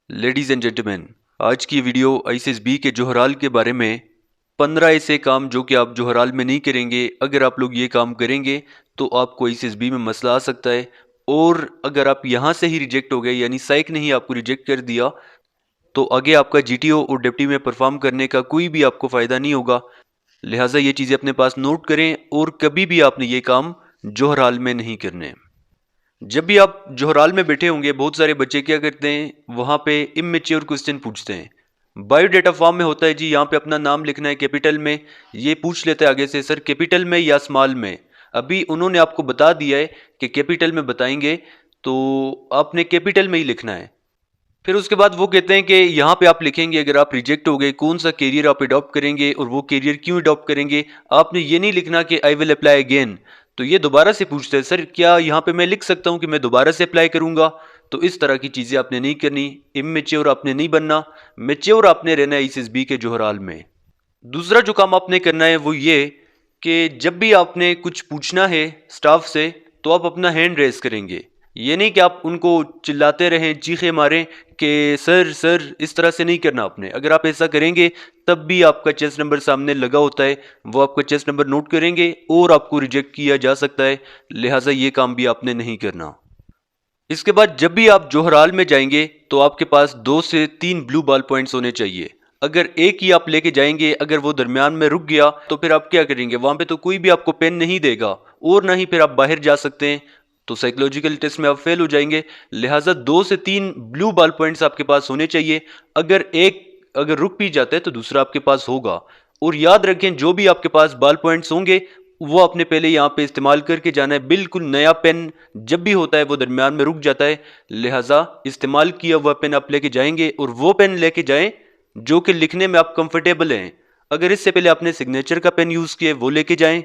Ladies and gentleman, आज की video आईसीएसबी के जोहराल के बारे में 15 ऐसे काम जो कि आप जोहराल में नहीं करेंगे। अगर आप लोग ये काम करेंगे तो आपको आईसीएसबी में मसला आ सकता है। और अगर आप यहाँ से ही रिजेक्ट हो गए, यानी साइक ने ही आपको रिजेक्ट कर दिया, तो आगे आपका जीटीओ और डिप्टी में परफॉर्म करने का कोई भी आपको फ़ायदा नहीं होगा। लिहाजा ये चीज़ें अपने पास नोट करें और कभी भी आपने ये काम जोहराल में नहीं करने। जब भी आप जोहराल में बैठे होंगे, बहुत सारे बच्चे क्या करते हैं, वहां पे इमेच्योर क्वेश्चन पूछते हैं। बायोडेटा फॉर्म में होता है जी, यहाँ पे अपना नाम लिखना है कैपिटल में। ये पूछ लेता है आगे से, सर कैपिटल में या स्मॉल में। अभी उन्होंने आपको बता दिया है कि कैपिटल में बताएंगे, तो आपने कैपिटल में ही लिखना है। फिर उसके बाद वो कहते हैं कि यहाँ पे आप लिखेंगे अगर आप रिजेक्ट हो गए कौन सा कैरियर आप अडॉप्ट करेंगे और वो कैरियर क्यों अडॉप्ट करेंगे। आपने ये नहीं लिखना कि आई विल अप्लाई अगेन। तो ये दोबारा से पूछते हैं, सर क्या यहाँ पे मैं लिख सकता हूँ कि मैं दोबारा से अप्लाई करूंगा। तो इस तरह की चीजें आपने नहीं करनी। इमेच्योर आपने नहीं बनना, मेच्योर आपने रहना है एसएसबी के जोहराल में। दूसरा जो काम आपने करना है वो ये कि जब भी आपने कुछ पूछना है स्टाफ से, तो आप अपना हैंड रेस करेंगे। ये नहीं कि आप उनको चिल्लाते रहें, चीखे मारें कि सर सर, इस तरह से नहीं करना आपने। अगर आप ऐसा करेंगे तब भी आपका चेस्ट नंबर सामने लगा होता है, वो आपका चेस्ट नंबर नोट करेंगे और आपको रिजेक्ट किया जा सकता है। लिहाजा ये काम भी आपने नहीं करना। इसके बाद जब भी आप जोहराल में जाएंगे तो आपके पास 2 से 3 ब्लू बॉल पॉइंट्स होने चाहिए। अगर एक ही आप लेके जाएंगे, अगर वो दरमियान में रुक गया तो फिर आप क्या करेंगे, वहां पे तो कोई भी आपको पेन नहीं देगा और ना ही फिर आप बाहर जा सकते हैं, तो साइकोलॉजिकल टेस्ट में आप फेल हो जाएंगे। लिहाजा 2 से 3 ब्लू बॉल पॉइंट्स आपके पास होने चाहिए। अगर एक अगर रुक भी जाता है तो दूसरा आपके पास होगा। और याद रखें, जो भी आपके पास बॉल पॉइंट्स होंगे वो आपने पहले यहाँ पे इस्तेमाल करके जाना है। बिल्कुल नया पेन जब भी होता है वो दरमियान में रुक जाता है, लिहाजा इस्तेमाल किया हुआ पेन आप लेके जाएंगे और वो पेन लेके जाएं जो कि लिखने में आप कंफर्टेबल हैं। अगर इससे पहले आपने सिग्नेचर का पेन यूज किया है वो लेके जाएं,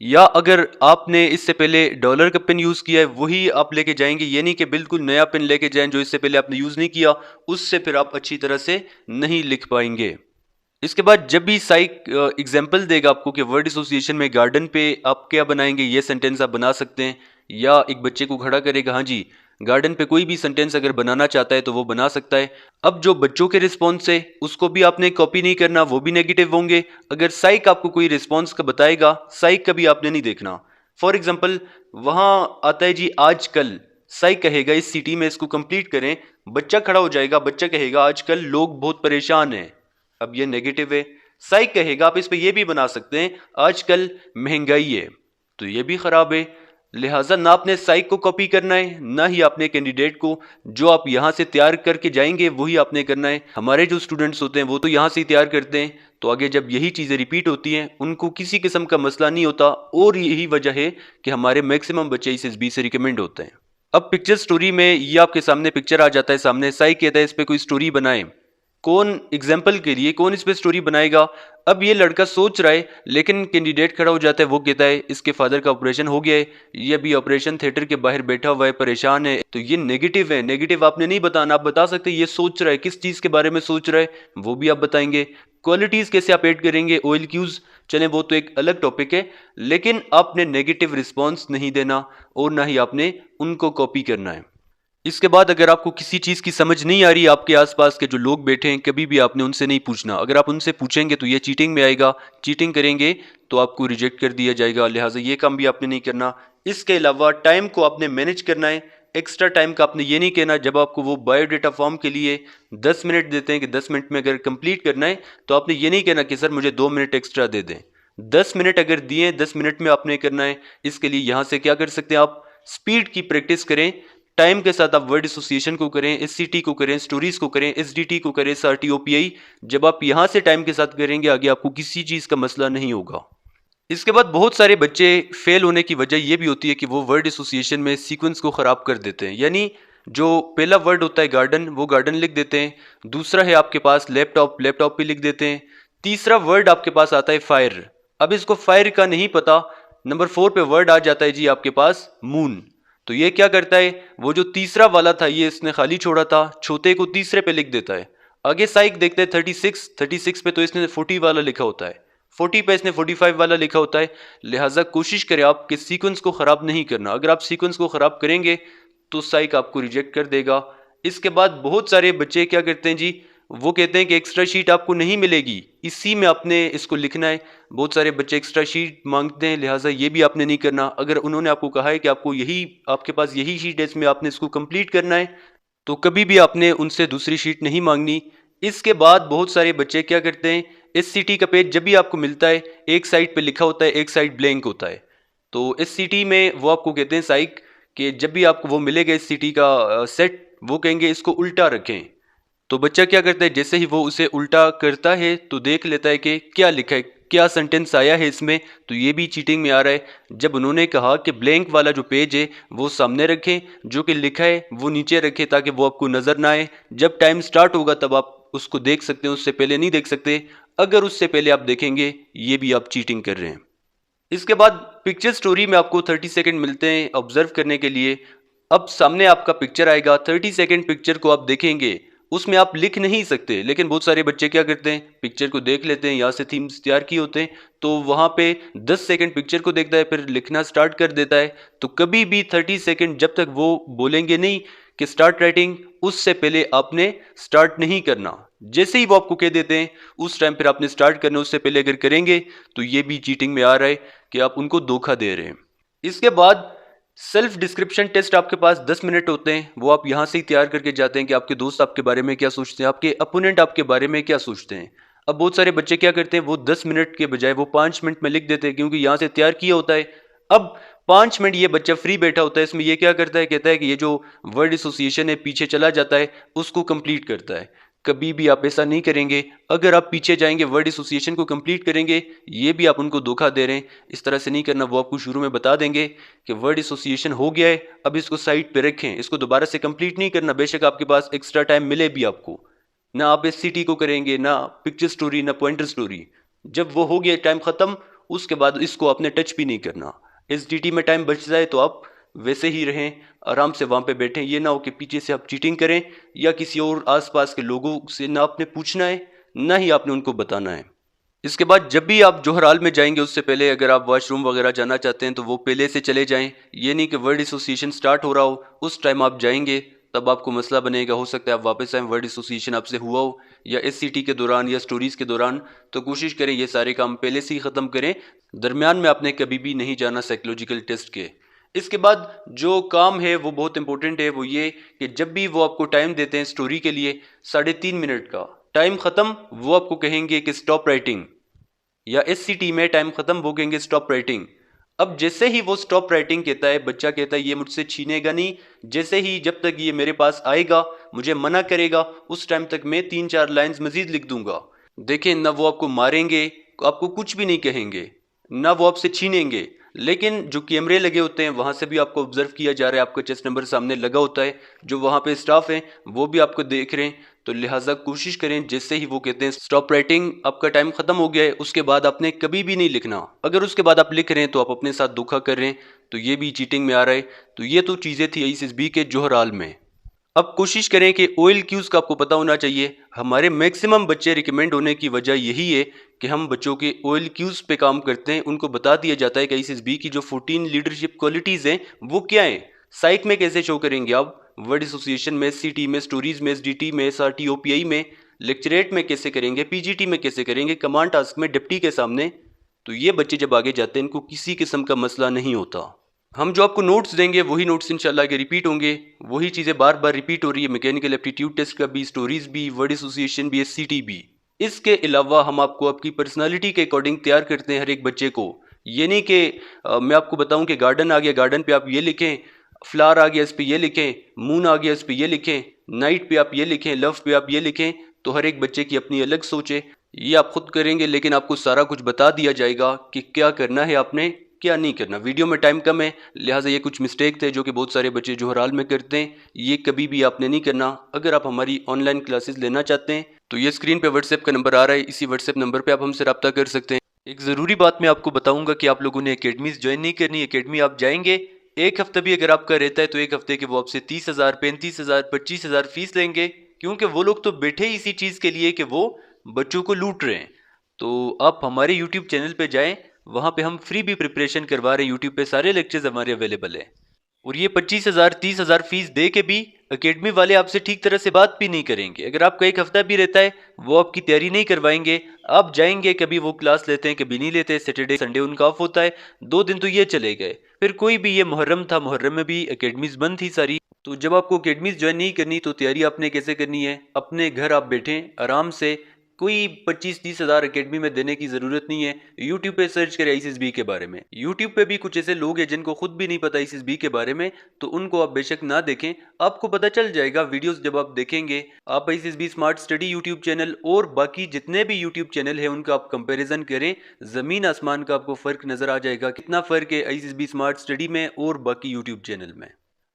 या अगर आपने इससे पहले डॉलर का पेन यूज किया है वही आप लेके जाएंगे। ये नहीं कि बिल्कुल नया पेन लेके जाएं जो इससे पहले आपने यूज नहीं किया, उससे फिर आप अच्छी तरह से नहीं लिख पाएंगे। इसके बाद जब भी साइक एग्जाम्पल देगा आपको कि वर्ड एसोसिएशन में गार्डन पे आप क्या बनाएंगे, ये सेंटेंस आप बना सकते हैं। या एक बच्चे को खड़ा करेगा, हाँ जी गार्डन पे कोई भी सेंटेंस अगर बनाना चाहता है तो वो बना सकता है। अब जो बच्चों के रिस्पॉन्स है उसको भी आपने कॉपी नहीं करना, वो भी नेगेटिव होंगे। अगर साइक आपको कोई रिस्पॉन्स का बताएगा, साइक का भी आपने नहीं देखना। फॉर एग्जाम्पल वहां आता है जी आजकल, साइक कहेगा इस सिटी में इसको कंप्लीट करें, बच्चा खड़ा हो जाएगा, बच्चा कहेगा आजकल लोग बहुत परेशान हैं। अब ये नेगेटिव है। साइक कहेगा, आप इस पे ये भी बना सकते हैं, आजकल महंगाई है, तो ये भी खराब है। लिहाजा ना आपने साइक को कॉपी करना है, ना ही आपने कैंडिडेट को जो आप यहां से तैयार करके जाएंगे वही आपने करना है। हमारे जो स्टूडेंट्स होते हैं वो तो यहां से ही तैयार करते हैं, तो आगे जब यही चीजें रिपीट होती हैं उनको किसी किस्म का मसला नहीं होता। और यही वजह है कि हमारे मैक्सिमम बच्चे इस एसबी से रिकमेंड होते हैं। अब पिक्चर स्टोरी में ये आपके सामने पिक्चर आ जाता है, सामने साइक कहता है इस पे कोई स्टोरी बनाए। कौन एग्जाम्पल के लिए कौन इस पे स्टोरी बनाएगा। अब ये लड़का सोच रहा है, लेकिन कैंडिडेट खड़ा हो जाता है, वो कहता है इसके फादर का ऑपरेशन हो गया है, ये अभी ऑपरेशन थिएटर के बाहर बैठा हुआ है, परेशान है। तो ये नेगेटिव है। नेगेटिव आपने नहीं बताना, आप बता सकते ये सोच रहा है, किस चीज के बारे में सोच रहा है वो भी आप बताएंगे। क्वालिटीज कैसे आप ऐड करेंगे, ओएल क्यूज, चलें वो तो एक अलग टॉपिक है, लेकिन आपने नेगेटिव रिस्पॉन्स नहीं देना और ना ही आपने उनको कॉपी करना है। इसके बाद अगर आपको किसी चीज की समझ नहीं आ रही, आपके आसपास के जो लोग बैठे हैं कभी भी आपने उनसे नहीं पूछना। अगर आप उनसे पूछेंगे तो ये चीटिंग में आएगा, चीटिंग करेंगे तो आपको रिजेक्ट कर दिया जाएगा। लिहाजा ये काम भी आपने नहीं करना। इसके अलावा टाइम को आपने मैनेज करना है। एक्स्ट्रा टाइम का आपने ये नहीं कहना, जब आपको वो बायोडेटा फॉर्म के लिए 10 मिनट देते हैं कि 10 मिनट में अगर कंप्लीट करना है, तो आपने ये नहीं कहना कि सर मुझे 2 मिनट एक्स्ट्रा दे दें। 10 मिनट अगर दिए, 10 मिनट में आपने करना है। इसके लिए यहां से क्या कर सकते हैं, आप स्पीड की प्रैक्टिस करें। टाइम के साथ आप वर्ड एसोसिएशन को करें, एससीटी को करें, स्टोरीज को करें, एसडीटी को करें, एसआरटीओपीआई। जब आप यहां से टाइम के साथ करेंगे आगे आपको किसी चीज का मसला नहीं होगा। इसके बाद बहुत सारे बच्चे फेल होने की वजह यह भी होती है कि वो वर्ड एसोसिएशन में सीक्वेंस को खराब कर देते हैं। यानी जो पहला वर्ड होता है गार्डन, वो गार्डन लिख देते हैं। दूसरा है आपके पास लैपटॉप, लैपटॉप पे लिख देते हैं। तीसरा वर्ड आपके पास आता है फायर। अब इसको फायर का नहीं पता, नंबर 4 पे वर्ड आ जाता है जी आपके पास मून। तो ये क्या करता है, वो जो तीसरा वाला था ये इसने खाली छोड़ा था, छोटे को तीसरे पे लिख देता है। आगे साइक देखते हैं 36 पे तो इसने 40 वाला लिखा होता है, 40 पे इसने 45 वाला लिखा होता है। लिहाजा कोशिश करें आप कि सीक्वेंस को खराब नहीं करना। अगर आप सीक्वेंस को खराब करेंगे तो साइक आपको रिजेक्ट कर देगा। इसके बाद बहुत सारे बच्चे क्या करते हैं जी, वो कहते हैं कि एक्स्ट्रा शीट आपको नहीं मिलेगी, इसी में आपने इसको लिखना है। बहुत सारे बच्चे एक्स्ट्रा शीट मांगते हैं, लिहाजा ये भी आपने नहीं करना। अगर उन्होंने आपको कहा है कि आपको यही, आपके पास यही शीट है, इसमें आपने इसको कंप्लीट करना है, तो कभी भी आपने उनसे दूसरी शीट नहीं मांगनी। इसके बाद बहुत सारे बच्चे क्या करते हैं, एससीटी का पेज जब भी आपको मिलता है, एक साइड पे लिखा होता है, एक साइड ब्लैंक होता है। तो एससीटी में वो आपको कहते हैं साइक, कि जब भी आपको वो मिलेगा एससीटी का सेट, वो कहेंगे इसको उल्टा रखें। तो बच्चा क्या करता है, जैसे ही वो उसे उल्टा करता है तो देख लेता है कि क्या लिखा है, क्या सेंटेंस आया है इसमें, तो ये भी चीटिंग में आ रहा है। जब उन्होंने कहा कि ब्लैंक वाला जो पेज है वो सामने रखें, जो कि लिखा है वो नीचे रखें, ताकि वो आपको नजर ना आए। जब टाइम स्टार्ट होगा तब आप उसको देख सकते हैं, उससे पहले नहीं देख सकते। अगर उससे पहले आप देखेंगे, ये भी आप चीटिंग कर रहे हैं। इसके बाद पिक्चर स्टोरी में आपको 30 सेकंड मिलते हैं ऑब्जर्व करने के लिए। अब सामने आपका पिक्चर आएगा, 30 सेकंड पिक्चर को आप देखेंगे, उसमें आप लिख नहीं सकते, लेकिन बहुत सारे बच्चे क्या करते हैं, पिक्चर को देख लेते हैं, यहाँ से थीम्स तैयार किए होते हैं, तो वहाँ पे 10 सेकंड पिक्चर को देखता है, फिर लिखना स्टार्ट कर देता है। तो कभी भी 30 सेकंड जब तक वो बोलेंगे नहीं कि स्टार्ट राइटिंग, उससे पहले आपने स्टार्ट नहीं करना। जैसे ही वो आपको कह देते हैं उस टाइम फिर आपने स्टार्ट करना, उससे पहले अगर करेंगे तो ये भी चीटिंग में आ रहा है कि आप उनको धोखा दे रहे हैं। इसके बाद सेल्फ डिस्क्रिप्शन टेस्ट आपके पास 10 मिनट होते हैं, वो आप यहाँ से ही तैयार करके जाते हैं कि आपके दोस्त आपके बारे में क्या सोचते हैं, आपके अपोनेंट आपके बारे में क्या सोचते हैं। अब बहुत सारे बच्चे क्या करते हैं, वो 10 मिनट के बजाय वो 5 मिनट में लिख देते हैं, क्योंकि यहाँ से तैयार किया होता है। अब 5 मिनट ये बच्चा फ्री बैठा होता है, इसमें ये क्या करता है, कहता है कि ये जो वर्ड एसोसिएशन है पीछे चला जाता है, उसको कंप्लीट करता है। कभी भी आप ऐसा नहीं करेंगे। अगर आप पीछे जाएंगे, वर्ड एसोसिएशन को कंप्लीट करेंगे, ये भी आप उनको धोखा दे रहे हैं। इस तरह से नहीं करना। वो आपको शुरू में बता देंगे कि वर्ड एसोसिएशन हो गया है, अब इसको साइड पे रखें, इसको दोबारा से कंप्लीट नहीं करना, बेशक आपके पास एक्स्ट्रा टाइम मिले भी आपको। ना आप एससीटी को करेंगे, ना पिक्चर स्टोरी, ना पॉइंटर स्टोरी। जब वो हो गया टाइम खत्म, उसके बाद इसको आपने टच भी नहीं करना। एसडीटी में टाइम बच जाए तो आप वैसे ही रहें, आराम से वहां पे बैठें। ये ना हो कि पीछे से आप चीटिंग करें, या किसी और आसपास के लोगों से ना आपने पूछना है, ना ही आपने उनको बताना है। इसके बाद जब भी आप जोहराल में जाएंगे, उससे पहले अगर आप वॉशरूम वगैरह जाना चाहते हैं तो वो पहले से चले जाएं। ये नहीं कि वर्ड एसोसिएशन स्टार्ट हो रहा हो उस टाइम आप जाएंगे, तब आपको मसला बनेगा। हो सकता है आप वापस आए, वर्ड एसोसिएशन आपसे हुआ हो, या एससीटी के दौरान या स्टोरीज के दौरान। तो कोशिश करें ये सारे काम पहले से ही ख़त्म करें, दरमियान में आपने कभी भी नहीं जाना साइकोलॉजिकल टेस्ट के। इसके बाद जो काम है वो बहुत इंपॉर्टेंट है, वो ये कि जब भी वो आपको टाइम देते हैं स्टोरी के लिए 3.5 मिनट का, टाइम ख़त्म, वो आपको कहेंगे कि स्टॉप राइटिंग, या एससीटी में टाइम खत्म वो कहेंगे स्टॉप राइटिंग। अब जैसे ही वो स्टॉप राइटिंग कहता है, बच्चा कहता है ये मुझसे छीनेगा नहीं। जैसे ही जब तक ये मेरे पास आएगा, मुझे मना करेगा, उस टाइम तक मैं 3-4 लाइंस मजीद लिख दूंगा। देखें, ना वो आपको मारेंगे, आपको कुछ भी नहीं कहेंगे, ना वो आपसे छीनेंगे। लेकिन जो कैमरे लगे होते हैं वहां से भी आपको ऑब्जर्व किया जा रहा है, आपका चेस्ट नंबर सामने लगा होता है, जो वहां पे स्टाफ है वो भी आपको देख रहे हैं। तो लिहाजा कोशिश करें, जैसे ही वो कहते हैं स्टॉप राइटिंग, आपका टाइम खत्म हो गया है, उसके बाद आपने कभी भी नहीं लिखना। अगर उसके बाद आप लिख रहे हैं तो आप अपने साथ धोखा कर रहे हैं, तो ये भी चीटिंग में आ रहा है। तो ये तो चीज़ें थी एसएसबी के जोहराल में। अब कोशिश करें कि ओएल क्यूज का आपको पता होना चाहिए। हमारे मैक्सिमम बच्चे रिकमेंड होने की वजह यही है कि हम बच्चों के ओएल क्यूज पे काम करते हैं। उनको बता दिया जाता है कि एसएसबी की जो 14 लीडरशिप क्वालिटीज़ हैं वो क्या हैं। साइक में कैसे शो करेंगे आप, वर्ड एसोसिएशन में, एससीटी में, स्टोरीज में, एसडीटी में, एसआरटी ओपीआई में, लेक्चरेट में कैसे करेंगे, पीजीटी में कैसे करेंगे, कमांड टास्क में डिप्टी के सामने। तो ये बच्चे जब आगे जाते हैं, इनको किसी किस्म का मसला नहीं होता। हम जो आपको नोट्स देंगे वही नोट्स इंशाल्लाह के रिपीट होंगे, वही चीज़ें बार बार रिपीट हो रही है। मैकेनिकल एप्टीट्यूड टेस्ट का भी, स्टोरीज भी, वर्ड एसोसिएशन भी, एससीटी भी। इसके अलावा हम आपको आपकी पर्सनालिटी के अकॉर्डिंग तैयार करते हैं हर एक बच्चे को। ये नहीं कि मैं आपको बताऊं कि गार्डन आ गया, गार्डन पे आप ये लिखें, फ्लावर आ गया इस पे ये लिखें, मून आ गया इस पे ये लिखें, नाइट पे आप ये लिखें, लव पे आप ये लिखें। तो हर एक बच्चे की अपनी अलग सोच है, ये आप खुद करेंगे, लेकिन आपको सारा कुछ बता दिया जाएगा कि क्या करना है आपने, क्या नहीं करना। वीडियो में टाइम कम है, लिहाजा ये कुछ मिस्टेक थे जो कि बहुत सारे बच्चे जोहराल में करते हैं, ये कभी भी आपने नहीं करना। अगर आप हमारी ऑनलाइन क्लासेस लेना चाहते हैं तो ये स्क्रीन पे व्हाट्सएप का नंबर आ रहा है, इसी व्हाट्सएप नंबर पे आप हमसे रब्ता कर सकते हैं। एक ज़रूरी बात मैं आपको बताऊंगा कि आप लोगों ने एकेडमीज ज्वाइन नहीं करनी। एकेडमी आप जाएंगे, एक हफ्ता भी अगर आपका रहता है तो एक हफ्ते के वो आपसे 30,000, 35,000, 25,000 फीस लेंगे, क्योंकि वो लोग तो बैठे इसी चीज़ के लिए कि वो बच्चों को लूट रहे हैं। तो आप हमारे यूट्यूब चैनल पे जाएं, वहाँ पे हम फ्री भी प्रिपरेशन करवा रहे हैं। यूट्यूब पे सारे लेक्चर्स हमारे अवेलेबल हैं। और ये 25,000, 30,000 फीस दे के भी एकेडमी वाले आपसे ठीक तरह से बात भी नहीं करेंगे। अगर आपका एक हफ्ता भी रहता है, वो आपकी तैयारी नहीं करवाएंगे। आप जाएंगे, कभी वो क्लास लेते हैं, कभी नहीं लेते, सैटरडे संडे उनका ऑफ होता है, 2 दिन तो ये चले गए। फिर कोई भी, ये मुहर्रम था, मुहर्रम में भी एकेडमीज बंद थी सारी। तो जब आपको एकेडमीज ज्वाइन नहीं करनी तो तैयारी आपने कैसे करनी है? अपने घर आप बैठें आराम से, कोई 25-30 हज़ार एकेडमी में देने की ज़रूरत नहीं है। यूट्यूब पे सर्च करें आईसीएसबी के बारे में। यूट्यूब पे भी कुछ ऐसे लोग हैं जिनको खुद भी नहीं पता आईसीएसबी के बारे में, तो उनको आप बेशक ना देखें, आपको पता चल जाएगा वीडियोस जब आप देखेंगे। आप आईसीएसबी स्मार्ट स्टडी यूट्यूब चैनल और बाकी जितने भी यूट्यूब चैनल है उनका आप कंपेरिजन करें, ज़मीन आसमान का आपको फ़र्क नज़र आ जाएगा, कितना फ़र्क है आईसीएसबी स्मार्ट स्टडी में और बाकी यूट्यूब चैनल में।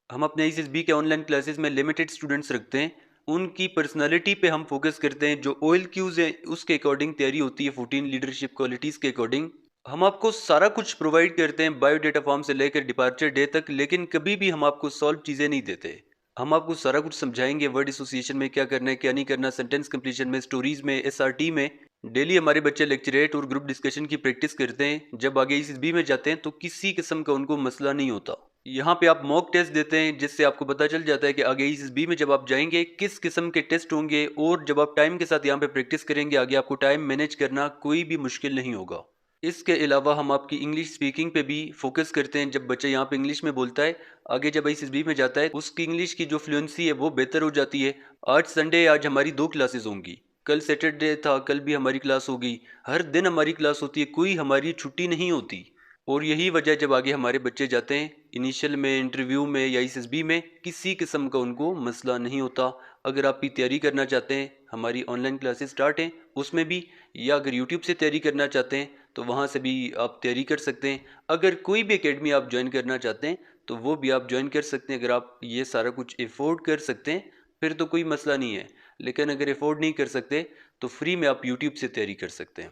हम अपने आईसीएसबी के ऑनलाइन क्लासेस में लिमिटेड स्टूडेंट्स रखते हैं। उनकी पर्सनालिटी पे हम फोकस करते हैं। जो ओएल क्यूज है उसके अकॉर्डिंग तैयारी होती है, 14 लीडरशिप क्वालिटीज़ के अकॉर्डिंग। हम आपको सारा कुछ प्रोवाइड करते हैं, बायोडेटा फॉर्म से लेकर डिपार्चर डे तक, लेकिन कभी भी हम आपको सॉल्व चीज़ें नहीं देते। हम आपको सारा कुछ समझाएंगे, वर्ड एसोसिएशन में क्या करना है क्या नहीं करना, सेंटेंस कंप्लीशन में, स्टोरीज में, एसआरटी में। डेली हमारे बच्चे लेक्चरेट और ग्रुप डिस्कशन की प्रैक्टिस करते हैं। जब आगे आईसीएसबी में जाते हैं तो किसी किस्म का उनको मसला नहीं होता। यहाँ पे आप मॉक टेस्ट देते हैं, जिससे आपको पता चल जाता है कि आगे आईसीएसबी में जब आप जाएंगे किस किस्म के टेस्ट होंगे, और जब आप टाइम के साथ यहाँ पे प्रैक्टिस करेंगे आगे आपको टाइम मैनेज करना कोई भी मुश्किल नहीं होगा। इसके अलावा हम आपकी इंग्लिश स्पीकिंग पे भी फोकस करते हैं। जब बच्चा यहाँ पे इंग्लिश में बोलता है, आगे जब आईसीएसबी में जाता है उसकी इंग्लिश की जो फ्लुएंसी है वो बेहतर हो जाती है। आज संडे, आज हमारी 2 क्लासेस होंगी, कल सैटरडे था, कल भी हमारी क्लास होगी। हर दिन हमारी क्लास होती है, कोई हमारी छुट्टी नहीं होती। और यही वजह, जब आगे हमारे बच्चे जाते हैं इनिशियल में, इंटरव्यू में या आईसीएसबी में, किसी किस्म का उनको मसला नहीं होता। अगर आप भी तैयारी करना चाहते हैं, हमारी ऑनलाइन क्लासेस स्टार्ट हैं उसमें भी, या अगर यूट्यूब से तैयारी करना चाहते हैं तो वहाँ से भी आप तैयारी कर सकते हैं। अगर कोई भी एकेडमी आप ज्वाइन करना चाहते हैं तो वो भी आप ज्वाइन कर सकते हैं, अगर आप ये सारा कुछ एफोर्ड कर सकते हैं फिर तो कोई मसला नहीं है। लेकिन अगर एफोर्ड नहीं कर सकते तो फ्री में आप यूट्यूब से तैयारी कर सकते हैं।